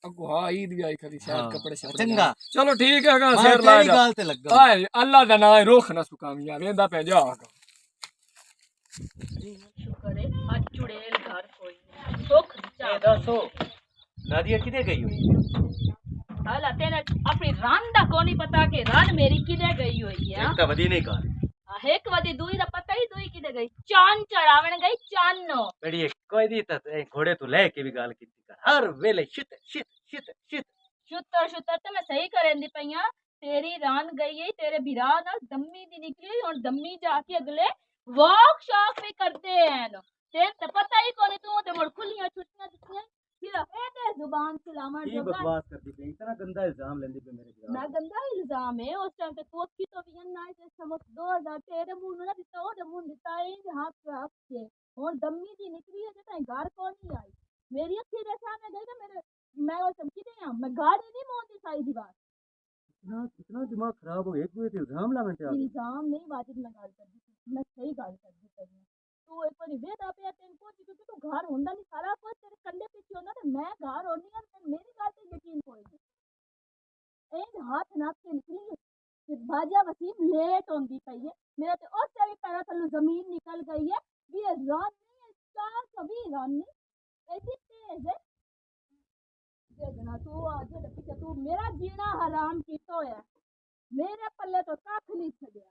ਅੱਗੋਂ ਹਾਂ ਈਦ ਵੀ ਆਈ ਖਰੀ ਸ਼ਾਇਦ हाँ, ਕੱਪੜੇ ਸ਼ਪੜੇ चंगा ਚਲੋ ਠੀਕ ਹੈਗਾ मैं ਸਿਰ ਲਾ तेरी ਜਾ गाल ते लगा ਹਾਏ ਅੱਲਾ ਦਾ ਨਾਮ ਰੋਖ ਨਾ ਸੁਕਾਵੀਆਂ ਵੇਂਦਾ ਪੈ ਜਾ शुक्र है आज चुड़ैल घर कोई नहीं सुख ए दसो नादिया किदे गई हुई हाला तेने अपनी रान दा को नहीं पता कि रान मेरी किदे गई हुई है एक तो वदी नहीं कर एक वदी दुई दा पता ही दुई किदे गई चांद चढ़ावन गई चानो बड़ी कोई दी त घोड़े तो लेके भी गाल कीती कर हर वेले शित शित शित शित शुतर शुतर तो मैं सही करेंदी पईया तेरी रान गई है तेरे बिरा नाल दम्मी दी निकली और दम्मी जाके अगले वॉक शॉप भी करते हैं ते तो पता ही कोनी तू ते मुड़ खुलियां छुट्टियां दित्तियां फिर ए ते जुबान चलावन की जो बकवास करती पे इतना गंदा इल्जाम लेंदी पे मेरे खिलाफ मैं गंदा इल्जाम है उस टाइम ते तू अखी तो भी ना ते समझ 2000 तेरे मुंह ना दिता ओदे मुंह दिता है हाथ रख के और दम्मी दी निकली है ते ताई घर को नहीं आई मेरी अखी दे सामने गई तो मेरे मैं वो चमकी दे मैं गाड़ी नहीं मोंदी साई दीवार इतना दिमाग खराब हो एक भी इल्जाम लावे ते इल्जाम नहीं वाजिब ना गल कर दी मैं सही गल कर दी तेरी तू एक बारी वेदा पे तेन को क्योंकि तू घर होंदा नहीं सारा कुछ तेरे कंधे पीछे होंदा ते मैं घर होनी है ते मेरी गल ते यकीन कोई नहीं ए हाथ नाक के निकली ते बाजा वसीम लेट होंदी पई है मेरा ते उस तेरी पैरा थल्लों जमीन निकल गई है भी ये रान नहीं है चार कभी रान नहीं ऐसी तेज है देखना तू आज दे पीछे तू मेरा जीना हराम कीतो है मेरे पल्ले तो कख नहीं छड़िया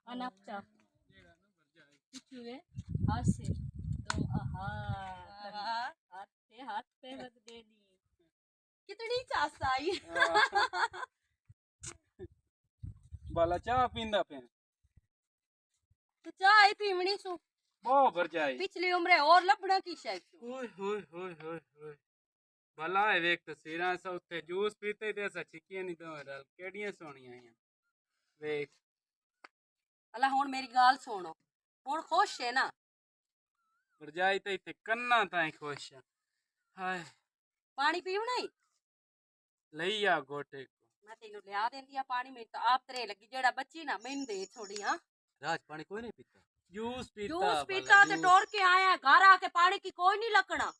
अनपचा कुछ हुए हाथ से तो हाथ पे रख देनी कितनी चासाई बाला चाह पींदा पे तो चाय पीवनी सु बहुत भर जाए पिछली उम्र और लपड़ा की शायद ओए होए होए होए होए भला है वेख तस्वीरां सा उत्थे जूस पीते ते असा छिकियां नहीं दो डाल केड़ियां सोहणियां आईयां वेख अल्लाह हुन मेरी गाल सुनो हुन खुश है ना भरजाई ते इत्थे कन्ना ताई खुश है हाय पानी पीवना ही लई आ गोटे को मैं तेनू लिया देंदी आ पानी में तो आप तरे लगी जेड़ा बच्ची ना मैनू दे थोड़ी हां राज पानी कोई नहीं पीता जूस पीता जूस पीता ते टोर के आया घर आके पानी की कोई नहीं लकना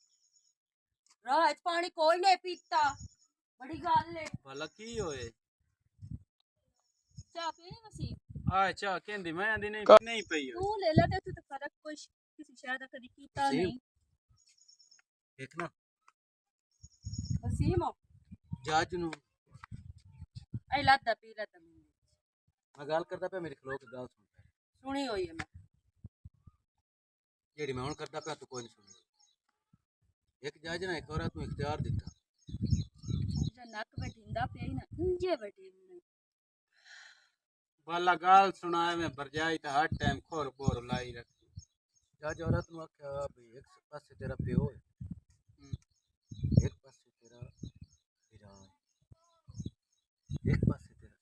राज पानी कोई नहीं पीता बड़ी गल है भला की होए चाह पीनी वसीम आ चाह कहंदी मैं आंदी नहीं नहीं पई होए तू ले ले ते तू तो फर्क कुछ किसी शायद कदी कीता वसीम। नहीं देख ना वसीम जज नु ए लद्दा पी लद्दा मैं गाल करदा पे मेरी खलो के गाल सुन सुनी हुई है मैं जेड़ी मैं हुन करदा पे तू कोई नहीं सुनी एक जज ने एक औरत नु इख्तियार दिता जो नक वटिंदा पे ना इंजे वटे भला गाल सुनाए में भरजाई तो हर टाइम खोर बोर लाई रखी जज औरत नु आख्या भाई एक पासे तेरा प्यो है एक पासे तेरा विरा एक पासे तेरा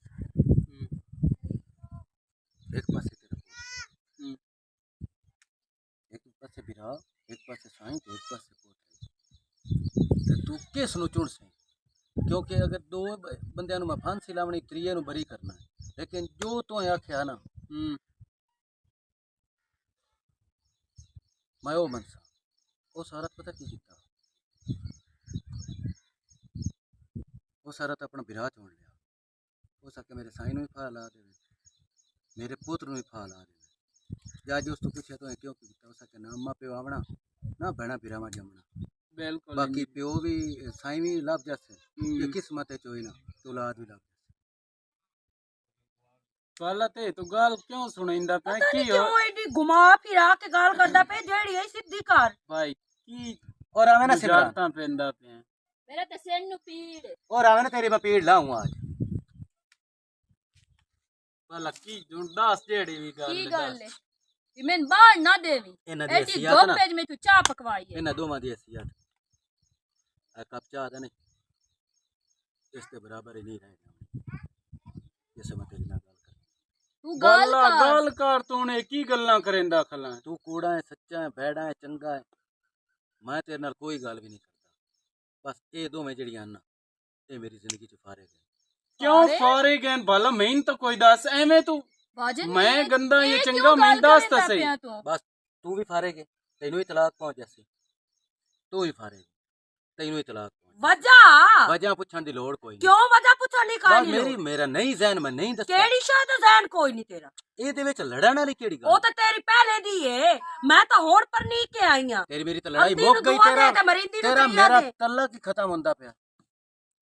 एक पासे तेरा एक पासे विरा एक पासे साईं ते एक पासे पोत ते तू किस नु चुन सही क्योंकि अगर दो बंदियां नु मैं फांसी लावनी त्रीए नु बरी करना है लेकिन जो तो आख्या ना मैं वो मनसा वो सारा पता की कीता वो सारा तो अपना विराह चुन लिया हो सके मेरे साईं भी फा ला दे मेरे पुत्र भी फा ला दे या जो उसको पूछे तो क्यों कीता हो सके ना अम्मा प्यो आवना ना भैना बिरामा जमना बिल्कुल बाकी प्यो भी साईं भी लाभ जैसे ये किस्मत है चोई ना तो औलाद भी लाभ भला ते तू गाल क्यों सुनाइंदा पे पता की नहीं हो क्यों एडी घुमा फिरा के गाल करदा पे जेड़ी है सीधी कर भाई की और आवे ना सिमरन जाता पेंदा पे मेरा तो सिर नु पीड़ और आवे ना तेरी मैं पीड़ लाऊं आज अल्लाह की जुन दस जेड़ी भी की गल गल है कि मैं बाहर ना देवी ਇਹਨਾਂ ਦੀ ऐसी ਹਸੀਅਤ दो ਨਾ पेज में तू चाह पकवाई है ਇਹਨਾਂ ਦੋਵਾਂ ਦੀ ਹਸੀਅਤ ਇਹ ਕੱਪ ਚਾਹ ਦਾ ਨਹੀਂ ਇਸ ਦੇ ਬਰਾਬਰ ਹੀ ਨਹੀਂ ਰਹੇਗਾ ਜਿਸ ਮੈਂ ਤੇਰੇ ਨਾਲ ਗੱਲ ਕਰ तू गाल गल्ला कर गल कर तू ने की गल्ला करेंदा खला ਤੂੰ ਕੂੜਾ ਹੈ ਸੱਚਾ ਹੈ ਬੈੜਾ ਹੈ ਚੰਗਾ ਹੈ ਮੈਂ ਤੇਰੇ ਨਾਲ ਕੋਈ ਗੱਲ ਵੀ ਨਹੀਂ ਕਰਦਾ ਬਸ ਇਹ ਦੋਵੇਂ ਜਿਹੜੀਆਂ ਹਨ ਨਾ ਇਹ ਮੇਰੀ ਜ਼ਿੰਦਗੀ ਚ ਫਾਰੇ ਗਏ क्यों फारे गए भला मैन तो कोई दस एवें तू बाजन मैं ये- गंदा ये ये चंगा क्यों मैं गाल दस करेंदा तो सही पिया तू? ਬਸ ਤੂੰ ਵੀ ਫਾਰੇ ਗਏ ਤੈਨੂੰ ਹੀ ਤਲਾਕ ਪਹੁੰਚ ਜਾਸੀ ਤੂੰ ਹੀ ਫਾਰੇ ਗਏ ਤੈਨੂੰ ਹੀ ਤਲਾਕ ਪਹੁੰਚ वजह ਵਜ੍ਹਾ ਪੁੱਛਣ ਦੀ ਲੋੜ ਕੋਈ ਨਹੀਂ क्यों वजह पूछनी ਬਸ काली ਮੇਰੀ ਮੇਰਾ ਨਹੀਂ ਜ਼ਹਿਨ ਮੈਂ ਨਹੀਂ ਦੱਸਦਾ केड़ी शायद जहन कोई नहीं तेरा ਇਹਦੇ ਵਿੱਚ ਲੜਨ ਵਾਲੀ ਕਿਹੜੀ वो ਗੱਲ तो तेरी पहले दी है मैं तो होड़ पर नहीं के आई हां ਤੇਰੀ ਮੇਰੀ ਤਾਂ ਲੜਾਈ अंधी ਮੁੱਕ नूं ਗਈ दुआ ਤੇਰਾ दे ते मरिंदी नूं ਤੇਰਾ कहिया ਮੇਰਾ दे। ਤਲਕ ਹੀ ਖਤਮ ਹੁੰਦਾ ਪਿਆ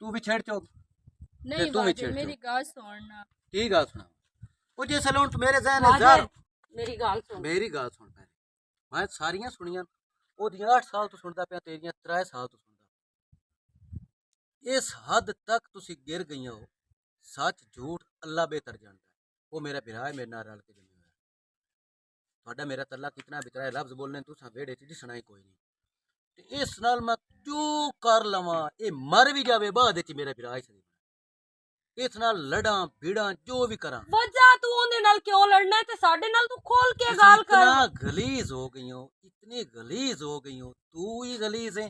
ਤੂੰ ਵੀ ਛੇੜ ਚੋ नहीं तू भी बाजन छेड़ मेरी गाल सुनना ਕੀ ਗੱਲ ਸੁਣਾ ਉਹ ਜੇ ਸਲੂਨ ਚ ਮੇਰੇ ਜ਼ਹਿਨ वाजे, ਜ਼ਰ मेरी गाल सुन ਮੇਰੀ ਗੱਲ ਸੁਣ ਪਹਿਲੇ ਮੈਂ ਸਾਰੀਆਂ ਸੁਣੀਆਂ ਉਹਦੀਆਂ 8 ਸਾਲ ਤੋਂ ਸੁਣਦਾ ਪਿਆ ਤੇਰੀਆਂ 3 ਸਾਲ ਤੋਂ ਸੁਣਦਾ ਇਸ ਹੱਦ ਤੱਕ ਤੁਸੀਂ ਗਿਰ ਗਈਆਂ ਹੋ ਸੱਚ ਝੂਠ ਅੱਲਾ ਬਿਹਤਰ ਜਾਣਦਾ ਹੈ। ਉਹ ਮੇਰਾ ਭਰਾ ਹੈ ਮੇਰੇ ਨਾਲ ਰਲ ਕੇ ਜੰਮਿਆ ਹੋਇਆ ਤੁਹਾਡਾ ਮੇਰਾ ਤੱਲਾ ਕਿਤਨਾ ਬਿਤਰਾ ਹੈ ਲਫ਼ਜ਼ ਬੋਲਨੇ ਤੁਸੀਂ ਵੇੜੇ ਚ ਦਿਸਣਾ ਹੀ ਕੋਈ ਨਹੀਂ ਤੇ ਇਸ ਨਾਲ ਮੈਂ ਕਿਉਂ ਕਰ ਲਵਾਂ ਇਹ ਮਰ ਵੀ ਜਾਵੇ ਬਾਅਦ ਵਿੱਚ ਮੇਰਾ ਭਰਾ ਹੀ ਸਹੀ ਇਸ ਨਾਲ ਲੜਾਂ ਭੀੜਾਂ ਜੋ ਵੀ ਕਰਾਂ वजह तू ओंदे नाल क्यों लड़ना है ते साडे नाल तू खोल के तुसी गाल कर इतना गलीज हो गई हो इतनी गलीज हो गई हो तू ही गलीज है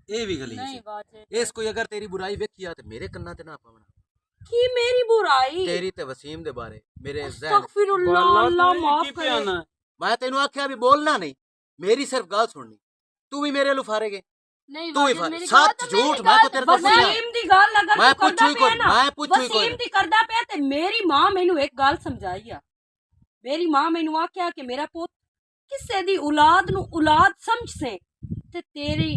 ये भी गलीज नहीं है बाजन इस कोई अगर तेरी बुराई वेखी आ ते मेरे कन्ना ते ना पावना की मेरी बुराई तेरी ते वसीम दे बारे मेरे जहन अस्तगफिरुल्लाह अल्लाह माफ की करे पियाना मैं तेनू आख्या भी बोलना नहीं मेरी सिर्फ गाल सुननी तू भी मेरे लो फारेगे नहीं तू ही बाजन फारे मेरी सच गाल तो झूठ मेरी मैं तो गाल तेरे को सुनिया वसीम दी गाल अगर मैं तू करदा पुछू ही पिया कोई ना मैं पुछू ही कोई वसीम दी करदा पिया ते मेरी मां मैनू एक गाल समझाई आ मेरी मां मैनू आख्या कि मेरा पुत किसे दी औलाद नु औलाद समझ से ते तेरी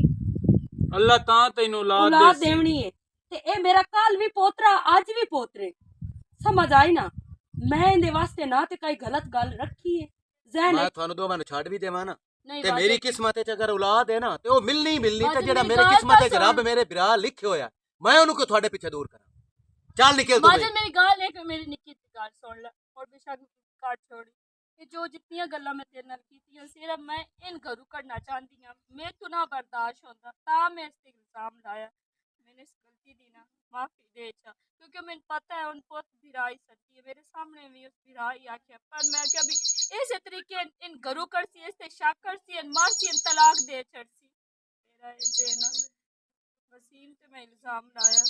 अल्लाह ता तैनू औलाद औलाद दे देवनी है ते ए मेरा कल भी पोतरा आज भी पोतरे समझ आई ना मैं इंदे वास्ते ना ते कई गलत गल रखी है जहन मैं थानू दो मैनू छड़ भी देवां ना नहीं ते मेरी किस्मत च अगर औलाद है ना ते ओ मिलनी ही मिलनी ते बाजन जेड़ा मेरी मेरे गाल किस्मत तो च रब सुन। मेरे बिरा लिखे होया मैं ओनू को ਤੁਹਾਡੇ ਪਿੱਛੇ ਦੂਰ ਕਰਾਂ ਚੱਲ ਨਿਕਲ ਤੂੰ बाजन मेरी गाल एक मेरी निक्की सी गाल सुन ले और बेशक काट छोड़ी कि जो जितनी गल्लां मैं तेरे नाल कीतियां सिर्फ मैं इन घरों करना चाहती हां मैं तो ना बर्दाश्त होंदा ता मैं इस ते इल्जाम लाया मैंने इस गलती दी ना माफी दे चा क्योंकि मैंने पता है उन बहुत बिराई सकती है मेरे सामने भी उस बिराई आके पर मैं कभी इस तरीके इन घरों कर सी इस शक कर सी मार सी तलाक दे छड़सी तेरा देना वसीम ते मैं इल्जाम लाया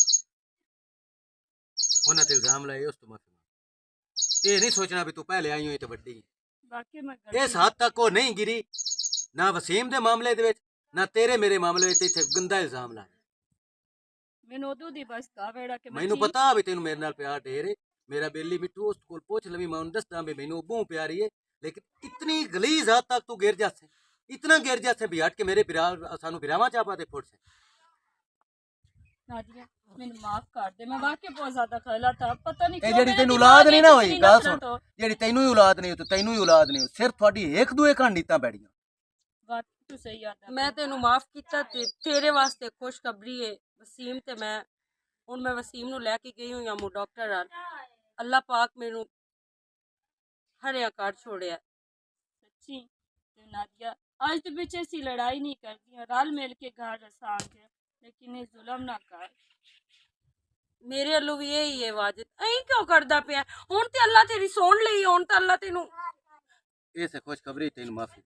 ਉਹਨਾਂ ਤੇ ਇਲਜ਼ਾਮ ਲਾਏ ਉਸ ਤੋਂ ਮਾਫੀ ਮੰਗ ਇਹ ਨਹੀਂ ਸੋਚਣਾ ਵੀ ਤੂੰ ਪਹਿਲੇ ਆਈ ਹੋਈ ਤੇ ਵੱਡੀ बाकी मैं ਇਸ ਹੱਦ ਤੱਕ ਉਹ ਨਹੀਂ ਗਿਰੀ ਨਾ ਵਸੀਮ ਦੇ ਮਾਮਲੇ ਦੇ ਵਿੱਚ ਨਾ ਤੇਰੇ ਮੇਰੇ ਮਾਮਲੇ ਵਿੱਚ ਇੱਥੇ ਗੰਦਾ ਇਲਜ਼ਾਮ ਲਾਇਆ ਮੈਨੂੰ ਉਦੋਂ ਦੀ ਬਸ ਦਾ ਵੇੜਾ ਕਿ ਮੈਂ ਮੈਨੂੰ ਪਤਾ ਵੀ ਤੈਨੂੰ ਮੇਰੇ ਨਾਲ ਪਿਆਰ ਢੇਰ ਹੈ ਮੇਰਾ ਬੇਲੀ ਮਿੱਠੂ ਉਸ ਕੋਲ ਪੁੱਛ ਲਵੀ ਮੈਂ ਉਹਨੂੰ ਦੱਸਦਾ ਵੀ ਮੈਨੂੰ ਬਹੁਤ ਪਿਆਰੀ ਹੈ लेकिन इतनी गलीज हद तक तू गिर जासे इतना गिर जासे भी हट के मेरे बिरा सानू बिरावा चापा दे फुट से नादिया मैंने माफ कर दे मैं वाकई बहुत ज्यादा खला था पता नहीं ਇਹ क्यों ਜਿਹੜੀ मेरे ਤੈਨੂੰ दिमाग ਔਲਾਦ ਨਹੀਂ ਨਾ में ਹੋਈ इतनी ਗੱਲ नफरत ਸੁਣ हो। ਜਿਹੜੀ ਤੈਨੂੰ ਹੀ ਔਲਾਦ ਨਹੀਂ ਤੇ ਤੈਨੂੰ ਹੀ ਔਲਾਦ ਨਹੀਂ ਸਿਰਫ ਤੁਹਾਡੀ ਇੱਕ ਦੂਏ ਕਹਾਣੀਆਂ ਬੈੜੀਆਂ वाकई तू सही याद मैं तेनू माफ किया तेरे वास्ते खुशखबरी है वसीम ते मैं हुण मैं वसीम नू लैके गई हुई हूं डॉक्टर नाल अल्लाह पाक मैनू हरिया कर छोड़िया सच्ची ते नादिया आज तो पीछे सी लड़ाई नहीं करती रल मिल के घर रसांगे लेकिन ये जुल्म ना कर मेरे अल्लू भी यही है वाजिद अं क्यों करदा पिया हुण ते अल्लाह तेरी सुन लई हुण ते अल्लाह तेनू ਇਹ ਸੇ ਖੁਸ਼ਖਬਰੀ ਤੈਨੂੰ ਮਾਫੀ